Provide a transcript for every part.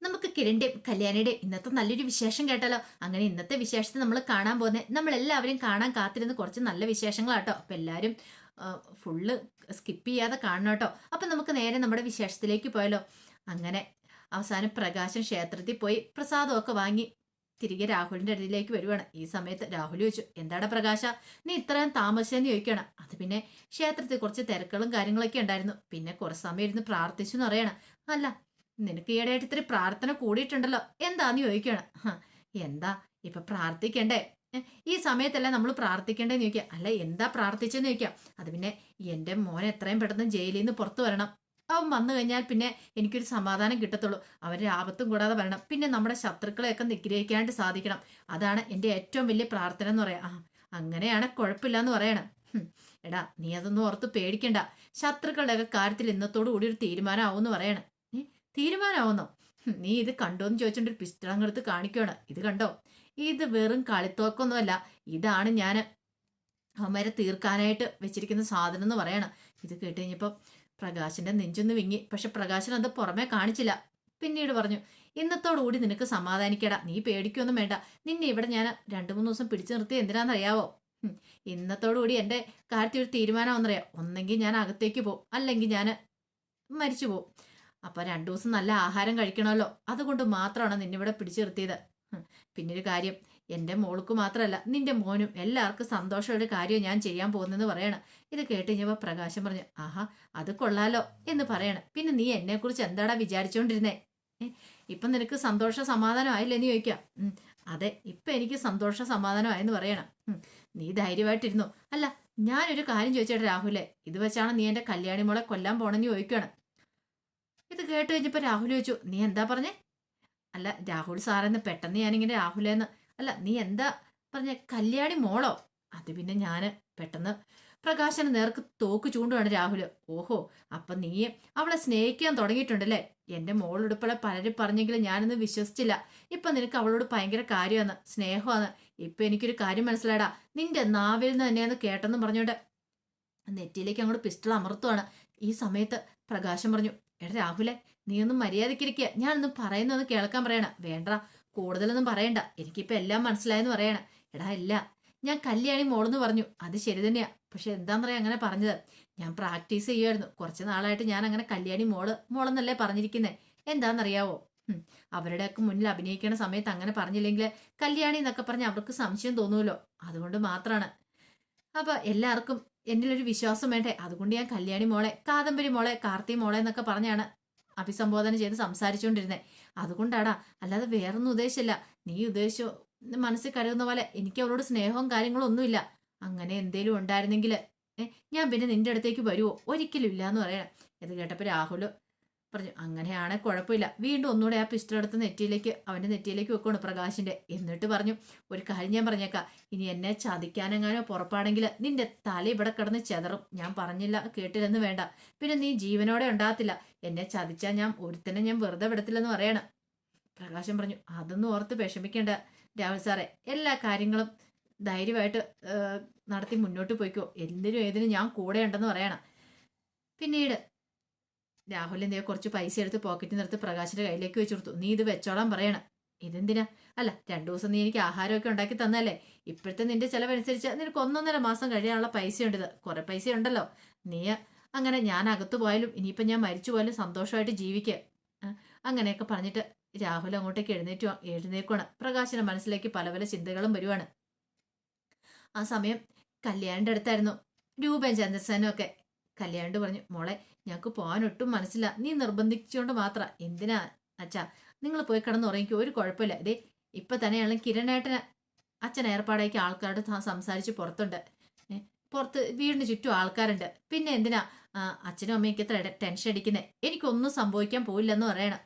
നമുക്ക് കിരണിന്റെയും കല്യാണിയുടെയും ഇന്നത്തെ നല്ലൊരു വിശേഷം കേട്ടാലോ. അങ്ങനെ ഇന്നത്തെ വിശേഷത്തെ നമ്മൾ കാണാൻ പോകുന്നത് നമ്മൾ എല്ലാവരും കാണാൻ കാത്തിരുന്ന് കുറച്ച് നല്ല വിശേഷങ്ങളാട്ടോ. അപ്പൊ എല്ലാവരും ഫുള്ള് സ്കിപ്പ് ചെയ്യാതെ കാണണം കേട്ടോ. അപ്പൊ നമുക്ക് നേരെ നമ്മുടെ വിശേഷത്തിലേക്ക് പോയാലോ. അങ്ങനെ അവസാനം പ്രകാശൻ ക്ഷേത്രത്തിൽ പോയി പ്രസാദമൊക്കെ വാങ്ങി തിരികെ രാഹുലിന്റെ അടുത്തേക്ക് വരുവാണ്. ഈ സമയത്ത് രാഹുൽ ചോദിച്ചു, എന്താടാ പ്രകാശ നീ ഇത്രയും താമസിച്ചെന്ന് ചോദിക്കണം. അത് പിന്നെ ക്ഷേത്രത്തിൽ കുറച്ച് തിരക്കുകളും കാര്യങ്ങളൊക്കെ ഉണ്ടായിരുന്നു, പിന്നെ കുറച്ച് സമയം ഇരുന്ന് പ്രാർത്ഥിച്ചു എന്ന് പറയണം. അല്ല, നിനക്ക് ഈയിടെയായിട്ട് ഇത്തിരി പ്രാർത്ഥന കൂടിയിട്ടുണ്ടല്ലോ, എന്താന്ന് ചോദിക്കണം. എന്താ ഇപ്പൊ പ്രാർത്ഥിക്കണ്ടേ? ഈ സമയത്തല്ല നമ്മൾ പ്രാർത്ഥിക്കേണ്ടതെന്ന് ചോദിക്കാം. അല്ല, എന്താ പ്രാർത്ഥിച്ചെന്ന് ചോദിക്കാം. അത് പിന്നെ എന്റെ മോൻ എത്രയും പെട്ടെന്ന് ജയിലിൽ നിന്ന് പുറത്തു വരണം. അവൻ വന്നു കഴിഞ്ഞാൽ പിന്നെ എനിക്കൊരു സമാധാനം കിട്ടത്തുള്ളൂ. അവരുടെ ആപത്തും കൂടാതെ വരണം. പിന്നെ നമ്മുടെ ശത്രുക്കളെയൊക്കെ നിഗ്രഹിക്കാണ്ട് സാധിക്കണം. അതാണ് എൻ്റെ ഏറ്റവും വലിയ പ്രാർത്ഥന എന്ന് പറയാം. അങ്ങനെയാണ് കുഴപ്പമില്ല എന്ന് പറയണം. എടാ, നീ അതൊന്നും ഓർത്ത് പേടിക്കണ്ട. ശത്രുക്കളുടെയൊക്കെ കാര്യത്തിൽ ഇന്നത്തോടു കൂടി ഒരു തീരുമാനമാവുമെന്ന് പറയണം. തീരുമാനമാവുന്നോ? നീ ഇത് കണ്ടോന്ന് ചോദിച്ചോണ്ട് ഒരു പിസ്റ്റൾ അങ്ങെടുത്ത് കാണിക്കുകയാണ്. ഇത് കണ്ടോ, ഇത് വെറും കളിത്തോക്കൊന്നുമല്ല, ഇതാണ് ഞാൻ അവന്മാരെ തീർക്കാനായിട്ട് വെച്ചിരിക്കുന്ന സാധനം എന്ന് പറയണം. ഇത് കേട്ട് കഴിഞ്ഞപ്പോൾ പ്രകാശിന്റെ നെഞ്ചൊന്ന് വിങ്ങി. പക്ഷെ പ്രകാശൻ അത് പുറമെ കാണിച്ചില്ല. പിന്നീട് പറഞ്ഞു, ഇന്നത്തോടുകൂടി നിനക്ക് സമാധാനിക്കടാ, നീ പേടിക്കൊന്നും വേണ്ട. നിന്നെ ഇവിടെ ഞാൻ 2-3 ദിവസം പിടിച്ചു നിർത്തി എന്തിനാണെന്നറിയാവോ? ഇന്നത്തോടുകൂടി എൻ്റെ കാര്യത്തിൽ ഒരു തീരുമാനമാണെന്നറിയാം. ഒന്നെങ്കിൽ ഞാൻ അകത്തേക്ക് പോകും, അല്ലെങ്കിൽ ഞാൻ മരിച്ചു പോകും. അപ്പൊ 2 ദിവസം നല്ല ആഹാരം കഴിക്കണമല്ലോ, അതുകൊണ്ട് മാത്രമാണ് നിന്നിവിടെ പിടിച്ചു നിർത്തിയത്. പിന്നൊരു കാര്യം, എൻ്റെ മോൾക്ക് മാത്രമല്ല നിന്റെ മോനും എല്ലാവർക്കും സന്തോഷമുള്ള കാര്യം ഞാൻ ചെയ്യാൻ പോകുന്നെന്ന് പറയണം. ഇത് കേട്ട് കഴിഞ്ഞപ്പോൾ പ്രകാശം പറഞ്ഞു, ആഹാ അത് കൊള്ളാലോ എന്ന് പറയണം. പിന്നെ നീ എന്നെ കുറിച്ച് എന്താടാ വിചാരിച്ചോണ്ടിരുന്നേ? ഇപ്പൊ നിനക്ക് സന്തോഷ സമാധാനമായില്ലേ എന്ന് ചോദിക്കാം. അതെ, ഇപ്പൊ എനിക്ക് സന്തോഷ സമാധാനമായെന്ന് പറയണം. നീ ധൈര്യമായിട്ടിരുന്നു. അല്ല, ഞാനൊരു കാര്യം ചോദിച്ചേട്ടാ രാഹുലെ, ഇത് വെച്ചാണ് നീ എൻ്റെ കല്യാണി മോളെ കൊല്ലാൻ പോണെന്ന് ചോദിക്കുകയാണ്. ഇത് കേട്ട് കഴിഞ്ഞപ്പോ രാഹുൽ ചോദിച്ചു, നീ എന്താ പറഞ്ഞേ? അല്ല രാഹുൽ സാറെന്ന് പെട്ടെന്ന് ഞാനിങ്ങനെ രാഹുലേന്ന്, അല്ല നീ എന്താ പറഞ്ഞ കല്യാണി മോളോ? അത് പിന്നെ ഞാന് പെട്ടെന്ന് പ്രകാശന് നേർക്ക് തോക്ക് ചൂണ്ടുവാണ് രാഹുല്. ഓഹോ, അപ്പൊ നീ അവളെ സ്നേഹിക്കാൻ തുടങ്ങിയിട്ടുണ്ടല്ലേ? എന്റെ മോളുടുപ്പളെ പലരും പറഞ്ഞെങ്കിലും ഞാനൊന്നും വിശ്വസിച്ചില്ല. ഇപ്പൊ നിനക്ക് അവളോട് ഭയങ്കര കാര്യമാണ്, സ്നേഹമാണ്. ഇപ്പൊ എനിക്കൊരു കാര്യം മനസ്സിലാടാ, നിന്റെ നാവിൽ നിന്ന് തന്നെയാന്ന് കേട്ടെന്ന് പറഞ്ഞോണ്ട് നെറ്റിയിലേക്ക് അങ്ങോട്ട് പിസ്റ്റൾ അമർത്തുവാണ്. ഈ സമയത്ത് പ്രകാശം പറഞ്ഞു, എടാ രാഹുലെ, നീ ഒന്നും മര്യാദക്കിരിക്കുക, ഞാനൊന്നും പറയുന്നൊന്ന് കേൾക്കാൻ പറയണ. വേണ്ട, കൂടുതലൊന്നും പറയണ്ട, എനിക്കിപ്പോ എല്ലാം മനസ്സിലായെന്ന് പറയണ. എടാ ഇല്ല, ഞാൻ കല്യാണി മോളെന്ന് പറഞ്ഞു, അത് ശരി തന്നെയാ. പക്ഷെ എന്താന്ന് പറയാ അങ്ങനെ പറഞ്ഞത്? ഞാൻ പ്രാക്ടീസ് ചെയ്യുമായിരുന്നു കുറച്ച് നാളായിട്ട്. ഞാൻ അങ്ങനെ കല്യാണി മോളെന്നല്ലേ പറഞ്ഞിരിക്കുന്നേ. എന്താണെന്നറിയാവോ? അവരുടെയൊക്കെ മുന്നിൽ അഭിനയിക്കുന്ന സമയത്ത് അങ്ങനെ പറഞ്ഞില്ലെങ്കിൽ കല്യാണി എന്നൊക്കെ പറഞ്ഞ് അവർക്ക് സംശയം തോന്നുമല്ലോ, അതുകൊണ്ട് മാത്രമാണ്. അപ്പൊ എല്ലാവർക്കും എന്നിലൊരു വിശ്വാസം വേണ്ടേ, അതുകൊണ്ട് ഞാൻ കല്യാണി മോളെ, കാദംബരി മോളെ, കാർത്തി മോളെ എന്നൊക്കെ പറഞ്ഞാണ് അഭിസംബോധന ചെയ്ത് സംസാരിച്ചുകൊണ്ടിരുന്നത്. അതുകൊണ്ടാടാ, അല്ലാതെ വേറൊന്നും ഉദ്ദേശിച്ചില്ല. നീ ഉദ്ദേശിച്ചു മനസ്സിൽ കരുതുന്ന പോലെ എനിക്ക് അവളോട് സ്നേഹവും കാര്യങ്ങളും ഒന്നുമില്ല. അങ്ങനെ എന്തേലും ഉണ്ടായിരുന്നെങ്കിൽ ഞാൻ പിന്നെ നിന്റെ അടുത്തേക്ക് വരുവോ? ഒരിക്കലും ഇല്ല എന്ന് പറയണം. ഇത് കേട്ടപ്പോൾ രാഹുൽ പറഞ്ഞു, അങ്ങനെയാണെ കുഴപ്പമില്ല. വീണ്ടും ഒന്നുകൂടെ ആ പിസ്റ്റൾ എടുത്ത് അവന്റെ നെറ്റിയിലേക്ക് വെക്കണം പ്രകാശിന്റെ. എന്നിട്ട് പറഞ്ഞു, ഒരു കാര്യം ഞാൻ പറഞ്ഞേക്കാം, ഇനി എന്നെ ചതിക്കാനെങ്ങാനോ പുറപ്പാടെങ്കിൽ നിന്റെ തല ഇവിടെ കിടന്ന് ചെതറും. ഞാൻ പറഞ്ഞില്ല കേട്ടില്ലെന്ന് വേണ്ട. പിന്നെ നീ ജീവനോടെ ഉണ്ടാകത്തില്ല. എന്നെ ചതിച്ചാൽ ഞാൻ ഒരുത്തനെ ഞാൻ വെറുതെ വിടത്തില്ലെന്ന് പറയണം. പ്രകാശം പറഞ്ഞു, അതൊന്നും ഓർത്ത് വിഷമിക്കേണ്ട രാഹുൽ സാറേ, എല്ലാ കാര്യങ്ങളും ധൈര്യമായിട്ട് നടത്തി മുന്നോട്ട് പോയിക്കോ. എന്തിനും ഏതിനും ഞാൻ കൂടെ ഉണ്ടെന്ന് പറയണം. പിന്നീട് രാഹുലിന്റെ കുറച്ച് പൈസ എടുത്ത് പോക്കറ്റിൽ നിർത്തി പ്രകാശിന്റെ കയ്യിലേക്ക് വെച്ചു കൊടുത്തു. നീ ഇത് വെച്ചോളാൻ പറയണം. ഇതെന്തിനാ? അല്ല, 2 ദിവസം നീ എനിക്ക് ആഹാരമൊക്കെ ഉണ്ടാക്കി തന്നല്ലേ, ഇപ്പോഴത്തെ നിന്റെ ചെലവനുസരിച്ച് നിനക്ക് 1.5 മാസം കഴിയാനുള്ള പൈസയുണ്ട്. ഇത് കുറെ പൈസ ഉണ്ടല്ലോ. നീ അങ്ങനെ ഞാൻ അകത്തു പോയാലും ഇനിയിപ്പം ഞാൻ മരിച്ചു പോയാലും സന്തോഷമായിട്ട് ജീവിക്കുക. അങ്ങനെയൊക്കെ പറഞ്ഞിട്ട് രാഹുൽ അങ്ങോട്ടേക്ക് എഴുന്നേക്കുവാണ്. പ്രകാശിന്റെ മനസ്സിലേക്ക് പല പല ചിന്തകളും വരുവാണ്. ആ സമയം കല്യാണിന്റെ അടുത്തായിരുന്നു രൂപയും ചന്ദ്രസേനും ഒക്കെ. കല്യാണിട്ട് പറഞ്ഞു, മോളെ ഞങ്ങൾക്ക് പോകാൻ ഒട്ടും മനസ്സില്ല, നീ നിർബന്ധിച്ചുകൊണ്ട് മാത്രം. എന്തിനാ അച്ഛാ, നിങ്ങൾ പോയി കിടന്ന് ഉറങ്ങിക്കോ, ഒരു കുഴപ്പമില്ല. ഇതേ ഇപ്പൊ തന്നെയാണ് കിരണേട്ടന് അച്ഛൻ ഏർപ്പാടാക്കി ആൾക്കാരോട് സംസാരിച്ച് പുറത്തുണ്ട്. പുറത്ത് വീടിന് ചുറ്റും ആൾക്കാരുണ്ട്. പിന്നെ എന്തിനാ അച്ഛനും അമ്മയ്ക്ക് ഇത്ര ടെൻഷൻ അടിക്കുന്നേ? എനിക്കൊന്നും സംഭവിക്കാൻ പോയില്ലെന്ന് പറയണം.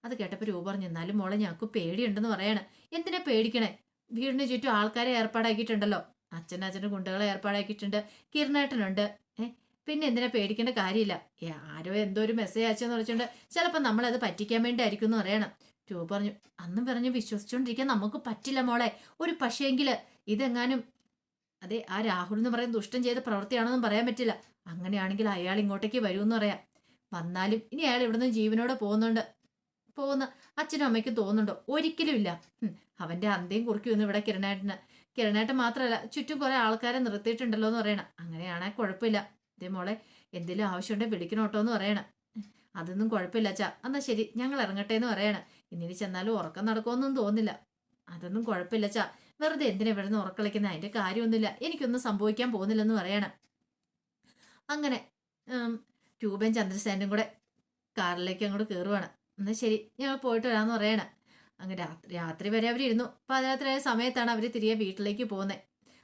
അത് കേട്ടപ്പോൾ രൂപ പറഞ്ഞു, എന്നാലും മോളെ ഞങ്ങൾക്ക് പേടിയുണ്ടെന്ന് പറയണം. എന്തിനാ പേടിക്കണേ? വീടിന് ചുറ്റും ആൾക്കാരെ ഏർപ്പാടാക്കിയിട്ടുണ്ടല്ലോ. അച്ഛൻ്റെ ഗുണ്ടകളെ ഏർപ്പാടാക്കിയിട്ടുണ്ട്, കിരണേട്ടനുണ്ട്. പിന്നെ എന്തിനാ പേടിക്കേണ്ട കാര്യമില്ല. ആരോ എന്തോ ഒരു മെസ്സേജ് അയച്ചെന്ന് വെച്ചോണ്ട് ചിലപ്പോൾ നമ്മളത് പറ്റിക്കാൻ വേണ്ടി ആയിരിക്കും എന്ന് പറയണം. രൂപ പറഞ്ഞു, അന്നും പറഞ്ഞ് വിശ്വസിച്ചോണ്ടിരിക്കാൻ നമുക്ക് പറ്റില്ല മോളെ. ഒരു പക്ഷേങ്കില് ഇതെങ്ങാനും അതെ ആ രാഹുൽ എന്ന് പറയുന്ന ദുഷ്ടം ചെയ്ത പ്രവൃത്തിയാണെന്നും പറയാൻ പറ്റില്ല. അങ്ങനെയാണെങ്കിൽ അയാൾ ഇങ്ങോട്ടേക്ക് വരുമെന്ന് പറയാം. വന്നാലും ഇനി അയാൾ ഇവിടുന്ന് ജീവനോടെ പോകുന്ന അച്ഛനും അമ്മയ്ക്കും തോന്നുന്നുണ്ടോ? ഒരിക്കലും ഇല്ല. അവന്റെ അന്തയും കുറിക്കുമെന്ന് ഇവിടെ കിരണേട്ടൻ മാത്രമല്ല ചുറ്റും കുറെ ആൾക്കാരെ നിർത്തിയിട്ടുണ്ടല്ലോ എന്ന് പറയണം. അങ്ങനെയാണെ കുഴപ്പമില്ല. ഇതേ മോളെ എന്തെങ്കിലും ആവശ്യമുണ്ടെങ്കിൽ വിളിക്കണോട്ടോ എന്ന് പറയണം. അതൊന്നും കുഴപ്പമില്ല അച്ഛാ. എന്നാ ശരി ഞങ്ങൾ ഇറങ്ങട്ടെ എന്ന് പറയണം. ഇന്നിനി ചെന്നാലും ഉറക്കം നടക്കുമെന്നൊന്നും തോന്നില്ല. അതൊന്നും കുഴപ്പമില്ല അച്ഛാ. വെറുതെ എന്തിനാ ഇവിടെ നിന്ന് ഉറക്കളിക്കുന്നത്? അതിന്റെ കാര്യമൊന്നുമില്ല. എനിക്കൊന്നും സംഭവിക്കാൻ പോകുന്നില്ലെന്ന് പറയണം. അങ്ങനെ രൂപയും ചന്ദ്രസേനും കൂടെ കാറിലേക്ക് അങ്ങോട്ട് കയറുവാണ്. എന്നാൽ ശരി ഞങ്ങൾ പോയിട്ട് വരാമെന്ന് പറയണം. അങ്ങ് രാത്രി വരെ അവരിരുന്നു. പാതിരാത്രിയായ സമയത്താണ് അവർ തിരികെ വീട്ടിലേക്ക് പോകുന്നത്.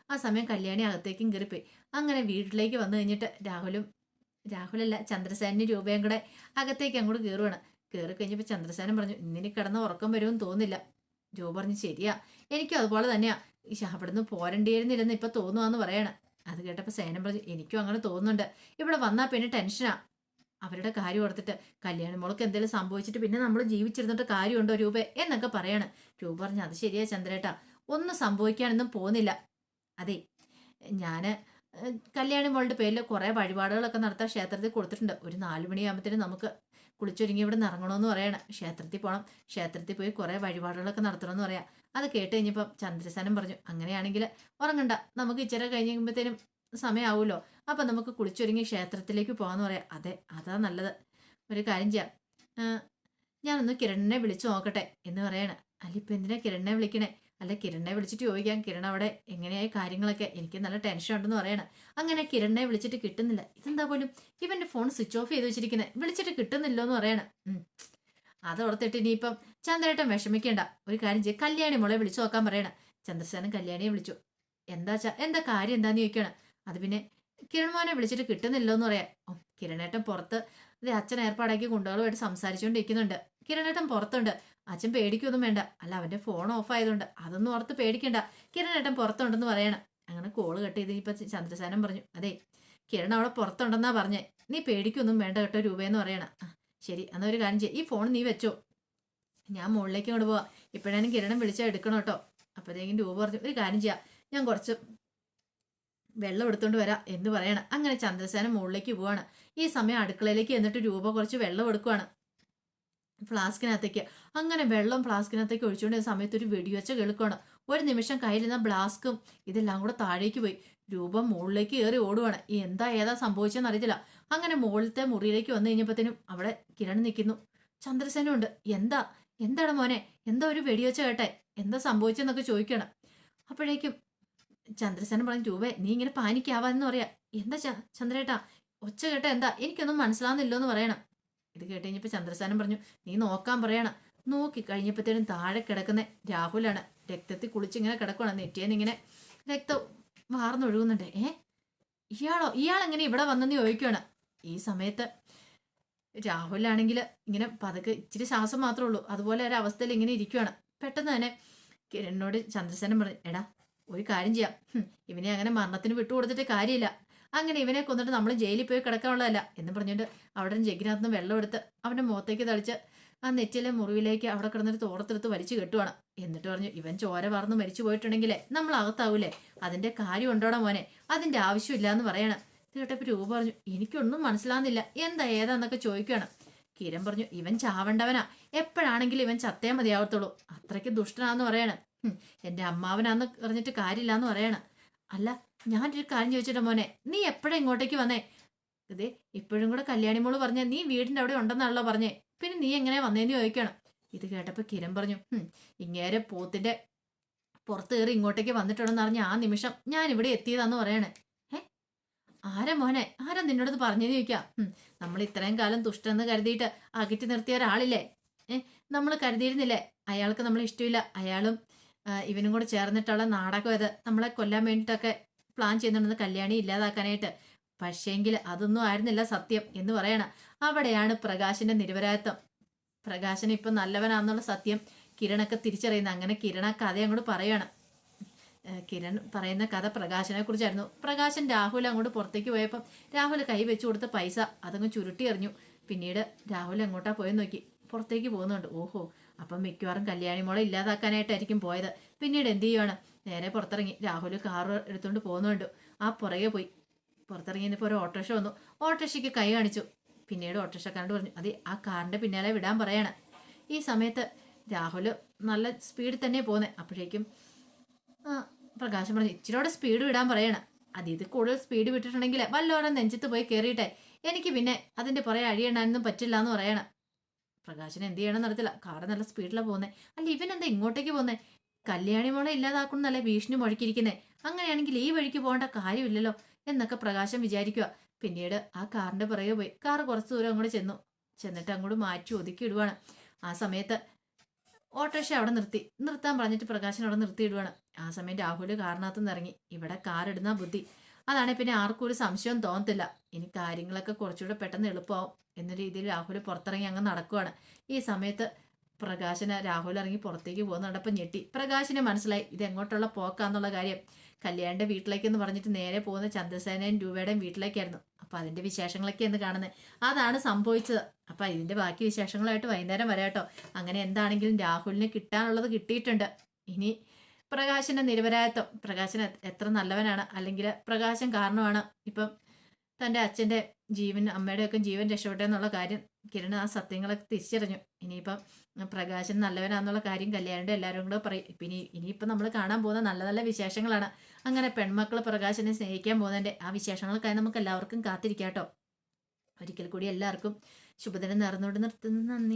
ആ സമയം കല്യാണി അകത്തേക്കും കയറിപ്പോയി. അങ്ങനെ വീട്ടിലേക്ക് വന്നു കഴിഞ്ഞിട്ട് രാഹുലല്ല ചന്ദ്രസേനും രൂപയും കൂടെ അകത്തേക്ക് അങ്ങോട്ട് കയറുവാണ്. കയറി കഴിഞ്ഞപ്പോൾ ചന്ദ്രസേനൻ പറഞ്ഞു, ഇന്നിനി കിടന്ന ഉറക്കം വരുമെന്ന് തോന്നുന്നില്ല. രൂപ പറഞ്ഞു, ശരിയാ എനിക്കും അതുപോലെ തന്നെയാ. അവിടുന്ന് പോരണ്ടിയിരുന്നില്ലെന്ന് ഇപ്പൊ തോന്നുവാന്ന് പറയണം. അത് കേട്ടപ്പോൾ സേനം പറഞ്ഞു, എനിക്കും അങ്ങനെ തോന്നുന്നുണ്ട്. ഇവിടെ വന്നാൽ പിന്നെ ടെൻഷനാ. അവരുടെ കാര്യം ഓർത്തിട്ട് കല്യാണി മോൾക്ക് എന്തെങ്കിലും സംഭവിച്ചിട്ട് പിന്നെ നമ്മൾ ജീവിച്ചിരുന്നിട്ട് കാര്യമുണ്ടോ രൂപ എന്നൊക്കെ പറയാണ്. രൂപ പറഞ്ഞു, അത് ശരിയാ ചന്ദ്രേട്ടാ, ഒന്നും സംഭവിക്കാനൊന്നും പോകുന്നില്ല. അതെ ഞാന് കല്യാണി മോളുടെ പേരിൽ കുറെ വഴിപാടുകളൊക്കെ നടത്താൻ ക്ഷേത്രത്തിൽ കൊടുത്തിട്ടുണ്ട്. ഒരു 4 മണിയാകുമ്പോഴത്തേനും നമുക്ക് കുളിച്ചൊരുങ്ങി ഇവിടെ നിന്ന് ഇറങ്ങണമെന്ന് പറയണം. ക്ഷേത്രത്തിൽ പോകണം. ക്ഷേത്രത്തിൽ പോയി കുറെ വഴിപാടുകളൊക്കെ നടത്തണമെന്ന് പറയാം. അത് കേട്ട് കഴിഞ്ഞപ്പം ചന്ദ്രസേനം പറഞ്ഞു, അങ്ങനെയാണെങ്കിൽ ഉറങ്ങണ്ട, നമുക്ക് ഇച്ചിരി കഴിയുമ്പോഴത്തേനും സമയമാവുമല്ലോ, അപ്പൊ നമുക്ക് കുളിച്ചൊരുങ്ങി ക്ഷേത്രത്തിലേക്ക് പോകാന്ന് പറയാം. അതെ അതാ നല്ലത്. ഒരു കാര്യം ചെയ്യാം, ഞാനൊന്ന് കിരണിനെ വിളിച്ചു നോക്കട്ടെ എന്ന് പറയണം. അല്ല ഇപ്പൊ എന്തിനാ കിരണിനെ വിളിക്കണേ? അല്ല കിരണിനെ വിളിച്ചിട്ട് ചോദിക്കാം കിരൺ അവിടെ എങ്ങനെയായി കാര്യങ്ങളൊക്കെ, എനിക്ക് നല്ല ടെൻഷൻ ഉണ്ടെന്ന് പറയണം. അങ്ങനെ കിരണിനെ വിളിച്ചിട്ട് കിട്ടുന്നില്ല. ഇതെന്താ പോലും ഇവന്റെ ഫോൺ സ്വിച്ച് ഓഫ് ചെയ്ത് വെച്ചിരിക്കുന്നത്, വിളിച്ചിട്ട് കിട്ടുന്നില്ലോ എന്ന് പറയണം. അതോർത്തിട്ട് ഇനിയിപ്പം ചന്ദ്രേട്ടൻ വിഷമിക്കേണ്ട, ഒരു കാര്യം ചെയ്യും, കല്യാണി മോളെ വിളിച്ചു നോക്കാൻ പറയണം. ചന്ദ്രസേനൻ കല്യാണിയെ വിളിച്ചു. എന്താ കാര്യം എന്താന്ന് ചോദിക്കണം. അത് പിന്നെ കിരൺ മോനെ വിളിച്ചിട്ട് കിട്ടുന്നില്ലോ എന്ന് പറയാം. കിരണേട്ടൻ പുറത്ത് അച്ഛൻ ഏർപ്പാടാക്കി കുണ്ടുകളുമായിട്ട് സംസാരിച്ചുകൊണ്ടിരിക്കുന്നുണ്ട്. കിരണേട്ടൻ പുറത്തുണ്ട്, അച്ഛൻ പേടിക്കൊന്നും വേണ്ട. അല്ല അവന്റെ ഫോൺ ഓഫ് ആയതുകൊണ്ട് അതൊന്നും ഓർത്ത് പേടിക്കണ്ട, കിരണേട്ടൻ പുറത്തുണ്ടെന്ന് പറയണം. അങ്ങനെ കോള് കട്ട് ചെയ്ത് ഇപ്പൊ ചന്ദ്രസേനൻ പറഞ്ഞു, അതെ കിരൺ അവിടെ പുറത്തുണ്ടെന്നാ പറഞ്ഞേ, നീ പേടിക്കൊന്നും വേണ്ട കേട്ടോ രൂപയെന്ന് പറയണം. ശരി എന്നാ ഒരു കാര്യം ചെയ്യും, ഈ ഫോൺ നീ വെച്ചോ, ഞാൻ മുകളിലേക്ക് കൊണ്ട് പോവാ, ഇപ്പോഴാനും കിരണം വിളിച്ചാൽ എടുക്കണം കേട്ടോ. അപ്പോഴത്തേക്കും രൂപ പറഞ്ഞു, ഒരു കാര്യം ചെയ്യാം, ഞാൻ കുറച്ച് വെള്ളം എടുത്തോണ്ട് വരാം എന്ന് പറയണം. അങ്ങനെ ചന്ദ്രസേന മുകളിലേക്ക് പോവാണ്. ഈ സമയം അടുക്കളയിലേക്ക് എന്നിട്ട് രൂപ കുറച്ച് വെള്ളം എടുക്കുവാണ് ഫ്ലാസ്കിനകത്തേക്ക്. അങ്ങനെ വെള്ളം ഫ്ലാസ്കിനകത്തേക്ക് ഒഴിച്ചുകൊണ്ട് സമയത്ത് ഒരു വെടിവെച്ച കേൾക്കുവാണ്. ഒരു നിമിഷം കയ്യിലിരുന്ന ബ്ലാസ്കും ഇതെല്ലാം കൂടെ താഴേക്ക് പോയി. രൂപ മുകളിലേക്ക് കയറി ഓടുവാണ്. ഏതാ സംഭവിച്ചെന്ന് അറിയത്തില്ല. അങ്ങനെ മുകളിലത്തെ മുറിയിലേക്ക് വന്നു കഴിഞ്ഞപ്പോഴത്തേനും അവിടെ കിരൺ നിൽക്കുന്നു, ചന്ദ്രസേനും ഉണ്ട്. എന്താണ് മോനെ, എന്താ ഒരു വെടിവെച്ച കേട്ടെ, എന്താ സംഭവിച്ചെന്നൊക്കെ ചോദിക്കണം. അപ്പോഴേക്കും ചന്ദ്രസേനൻ പറഞ്ഞു, രൂപേ നീ ഇങ്ങനെ പാനിക്കാവാന്ന് പറയാ. എന്താ ചന്ദ്രേട്ടാ ഒച്ച കേട്ട എന്താ, എനിക്കൊന്നും മനസ്സിലാവുന്നില്ലോ എന്ന് പറയണം. ഇത് കേട്ട് കഴിഞ്ഞപ്പോ ചന്ദ്രസേനൻ പറഞ്ഞു, നീ നോക്കാൻ പറയണം. നോക്കി കഴിഞ്ഞപ്പോഴത്തേനും താഴെ കിടക്കുന്ന രാഹുലാണ്. രക്തത്തിൽ കുളിച്ചിങ്ങനെ കിടക്കണം. നെറ്റിയെന്ന് ഇങ്ങനെ രക്തം വാർന്നൊഴുകുന്നുണ്ട്. ഇയാളെങ്ങനെ ഇവിടെ വന്നെന്ന് ചോദിക്കുകയാണ്. ഈ സമയത്ത് രാഹുലാണെങ്കിൽ ഇങ്ങനെ പതുക്കെ ഇച്ചിരി ശ്വാസം മാത്രമേ ഉള്ളൂ, അതുപോലെ ഒരു അവസ്ഥയിൽ ഇങ്ങനെ ഇരിക്കുകയാണ്. പെട്ടെന്ന് തന്നെ കിരണിനോട് ചന്ദ്രസേനൻ പറഞ്ഞു, എടാ ഒരു കാര്യം ചെയ്യാം, ഇവനെ അങ്ങനെ മരണത്തിന് വിട്ടുകൊടുത്തിട്ട് കാര്യമില്ല, അങ്ങനെ ഇവനെ കൊന്നിട്ട് നമ്മൾ ജയിലിൽ പോയി കിടക്കാനുള്ളതല്ല എന്ന് പറഞ്ഞുകൊണ്ട് അവിടെ ജഗ്ഗിനകത്ത് വെള്ളം എടുത്ത് അവന്റെ മുഖത്തേക്ക് തളിച്ച് ആ നെറ്റിലെ മുറിവിലേക്ക് അവിടെ കിടന്നൊരു തോർത്തെടുത്ത് വലിച്ചു കെട്ടുവാണ്. എന്നിട്ട് പറഞ്ഞു, ഇവൻ ചോര വാർന്ന് മരിച്ചു പോയിട്ടുണ്ടെങ്കിലേ നമ്മൾ അകത്താവൂലേ, അതിന്റെ കാര്യം ഉണ്ടോടാ മോനെ, അതിന്റെ ആവശ്യമില്ല എന്ന് പറയണം. ഇത് കേട്ടപ്പോൾ രൂപ പറഞ്ഞു, എനിക്കൊന്നും മനസ്സിലാവുന്നില്ല, ഏതാന്നൊക്കെ ചോദിക്കുകയാണ്. കിരൺ പറഞ്ഞു, ഇവൻ ചാവണ്ടവനാ, എപ്പോഴാണെങ്കിലും ഇവൻ ചത്തേ മതിയാവത്തുള്ളൂ, അത്രയ്ക്ക് ദുഷ്ടനാന്ന് പറയണം. എന്റെ അമ്മാവനാന്ന് പറഞ്ഞിട്ട് കാര്യമില്ല എന്ന് പറയണം. അല്ല ഞാനൊരു കാര്യം ചോദിച്ചിട്ട് മോനെ, നീ എപ്പോഴാ ഇങ്ങോട്ടേക്ക് വന്നേ? ഇതേ ഇപ്പോഴും കൂടെ കല്യാണി മോള് പറഞ്ഞ നീ വീടിന്റെ അവിടെ ഉണ്ടെന്നാണല്ലോ പറഞ്ഞേ, പിന്നെ നീ എങ്ങനെ വന്നേന്ന് ചോദിക്കണം. ഇത് കേട്ടപ്പോ കിരൺ പറഞ്ഞു, ഇങ്ങേരെ പോത്തിന്റെ പുറത്ത് കയറി ഇങ്ങോട്ടേക്ക് വന്നിട്ടുണ്ടെന്ന് അറിഞ്ഞ ആ നിമിഷം ഞാൻ ഇവിടെ എത്തിയതാന്ന് പറയണേ. ആരാ മോനെ, ആരാ നിന്നോടത് പറഞ്ഞെന്ന് ചോദിക്കാം. നമ്മൾ ഇത്രയും കാലം ദുഷ്ടെന്ന് കരുതിയിട്ട് അകറ്റി നിർത്തിയ ഒരാളില്ലേ, നമ്മൾ കരുതിയിരുന്നില്ലേ അയാൾക്ക് നമ്മൾ ഇഷ്ടമില്ല, അയാളും ഇവനും കൂടെ ചേർന്നിട്ടുള്ള നാടകം ഇത് നമ്മളെ കൊല്ലാൻ വേണ്ടിയിട്ടൊക്കെ പ്ലാൻ ചെയ്യുന്നുണ്ടെന്ന് കല്യാണി ഇല്ലാതാക്കാനായിട്ട്. പക്ഷേങ്കിൽ അതൊന്നും ആയിരുന്നില്ല സത്യം എന്ന് പറയണം. അവിടെയാണ് പ്രകാശിന്റെ നിരപരാധിത്വം. പ്രകാശൻ ഇപ്പൊ നല്ലവനാന്നുള്ള സത്യം കിരണൊക്കെ തിരിച്ചറിയുന്നത്. അങ്ങനെ കിരണ കഥ അങ്ങോട്ട് പറയണം. കിരൺ പറയുന്ന കഥ പ്രകാശനെ കുറിച്ചായിരുന്നു. പ്രകാശൻ രാഹുൽ അങ്ങോട്ട് പുറത്തേക്ക് പോയപ്പം രാഹുൽ കൈ വെച്ചു കൊടുത്ത പൈസ അതങ്ങ് ചുരുട്ടി എറിഞ്ഞു. പിന്നീട് രാഹുൽ എങ്ങോട്ടാ പോയെന്ന് നോക്കി, പുറത്തേക്ക് പോകുന്നുണ്ട്. ഓഹോ, അപ്പം മിക്കവാറും കല്യാണി മോളെ ഇല്ലാതാക്കാനായിട്ടായിരിക്കും പോയത്. പിന്നീട് എന്ത് ചെയ്യുവാണ്, നേരെ പുറത്തിറങ്ങി രാഹുൽ കാറ് എടുത്തുകൊണ്ട് പോകുന്നുണ്ട്. ആ പുറകെ പോയി. പുറത്തിറങ്ങിയപ്പോൾ ഒരു ഓട്ടോറിക്ഷ വന്നു. ഓട്ടോറിക്ഷയ്ക്ക് കൈ കാണിച്ചു. പിന്നീട് ഓട്ടോറിക്ഷക്കാരനോട് പറഞ്ഞു, അതെ ആ കാറിന്റെ പിന്നാലെ വിടാൻ പറയണം. ഈ സമയത്ത് രാഹുൽ നല്ല സ്പീഡിൽ തന്നെ പോകുന്നത്. അപ്പോഴേക്കും പ്രകാശം പറഞ്ഞു, ഇച്ചിരിയോടെ സ്പീഡ് വിടാൻ പറയണം. ഇത് കൂടുതൽ സ്പീഡ് വിട്ടിട്ടുണ്ടെങ്കിൽ വല്ലോരം നെഞ്ചത്ത് പോയി കയറിയിട്ടെ എനിക്ക് പിന്നെ അതിന്റെ പുറകെ അഴിയണാനൊന്നും പറ്റില്ല എന്ന് പറയണം. പ്രകാശിന് എന്ത് ചെയ്യണമെന്ന് അറിയത്തില്ല. കാറ് നല്ല സ്പീഡിലാണ് പോകുന്നത്. അല്ല ഇവനെന്താ ഇങ്ങോട്ടേക്ക് പോകുന്നത്? കല്യാണി മോളെ ഇല്ലാതാക്കണമെന്നല്ലേ ഭീഷണി മുഴക്കിയിരിക്കുന്നത്. അങ്ങനെയാണെങ്കിൽ ഈ വഴിക്ക് പോകേണ്ട കാര്യമില്ലല്ലോ എന്നൊക്കെ പ്രകാശം വിചാരിക്കുക. പിന്നീട് ആ കാറിന്റെ പുറകെ പോയി. കാറ് കുറച്ച് ദൂരം അങ്ങോട്ട് ചെന്നിട്ട് അങ്ങോട്ട് മാറ്റി ഒതുക്കി ഇടുവാണ്. ആ സമയത്ത് ഓട്ടോറിക്ഷ അവിടെ നിർത്താൻ പറഞ്ഞിട്ട് പ്രകാശൻ അവിടെ നിർത്തിയിടുവാണ്. ആ സമയം രാഹുൽ കാറിനകത്ത് നിന്ന് ഇറങ്ങി. ഇവിടെ കാർ ഇടുന്ന ബുദ്ധി, അതാണ് പിന്നെ ആർക്കും ഒരു സംശയം തോന്നത്തില്ല. ഇനി കാര്യങ്ങളൊക്കെ കുറച്ചുകൂടെ പെട്ടെന്ന് എളുപ്പമാവും എന്ന രീതിയിൽ രാഹുൽ പുറത്തിറങ്ങി അങ്ങ് നടക്കുവാണ്. ഈ സമയത്ത് പ്രകാശന് രാഹുൽ ഇറങ്ങി പുറത്തേക്ക് പോകുന്നുണ്ടപ്പം ഞെട്ടി. പ്രകാശിന് മനസ്സിലായി ഇത് എങ്ങോട്ടുള്ള പോക്കാന്നുള്ള കാര്യം. കല്യാണിന്റെ വീട്ടിലേക്കെന്ന് പറഞ്ഞിട്ട് നേരെ പോകുന്ന ചന്ദ്രസേനയും രൂപയുടെയും വീട്ടിലേക്കായിരുന്നു. അപ്പൊ അതിന്റെ വിശേഷങ്ങളൊക്കെ എന്ന് കാണുന്നത് അതാണ് സംഭവിച്ചത്. അപ്പൊ ഇതിന്റെ ബാക്കി വിശേഷങ്ങളായിട്ട് വൈകുന്നേരം വരാട്ടോ. അങ്ങനെ എന്താണെങ്കിലും രാഹുലിന് കിട്ടാനുള്ളത് കിട്ടിയിട്ടുണ്ട്. ഇനി പ്രകാശന്റെ നിരപരാധിത്വം, പ്രകാശൻ എത്ര നല്ലവനാണ്, അല്ലെങ്കിൽ പ്രകാശൻ കാരണമാണ് ഇപ്പം തൻ്റെ അച്ഛൻ്റെ ജീവൻ അമ്മയുടെയൊക്കെ ജീവൻ രക്ഷപ്പെട്ടെന്നുള്ള കാര്യം കിരൺ ആ സത്യങ്ങളൊക്കെ തിരിച്ചറിഞ്ഞു. ഇനിയിപ്പം പ്രകാശൻ നല്ലവനാന്നുള്ള കാര്യം കല്യാണിയുടെ എല്ലാവരും കൂടെ പറയും. പിന്നെ ഇനിയിപ്പം നമ്മൾ കാണാൻ പോകുന്ന നല്ല നല്ല വിശേഷങ്ങളാണ്. അങ്ങനെ പെൺമക്കൾ പ്രകാശനെ സ്നേഹിക്കാൻ പോകുന്നതിൻ്റെ ആ വിശേഷങ്ങൾക്കായി നമുക്ക് എല്ലാവർക്കും കാത്തിരിക്കാം കേട്ടോ. ഒരിക്കൽ കൂടി എല്ലാവർക്കും ശുഭദിനം നേർന്നുകൊണ്ട് നിർത്തുന്നു. നന്ദി.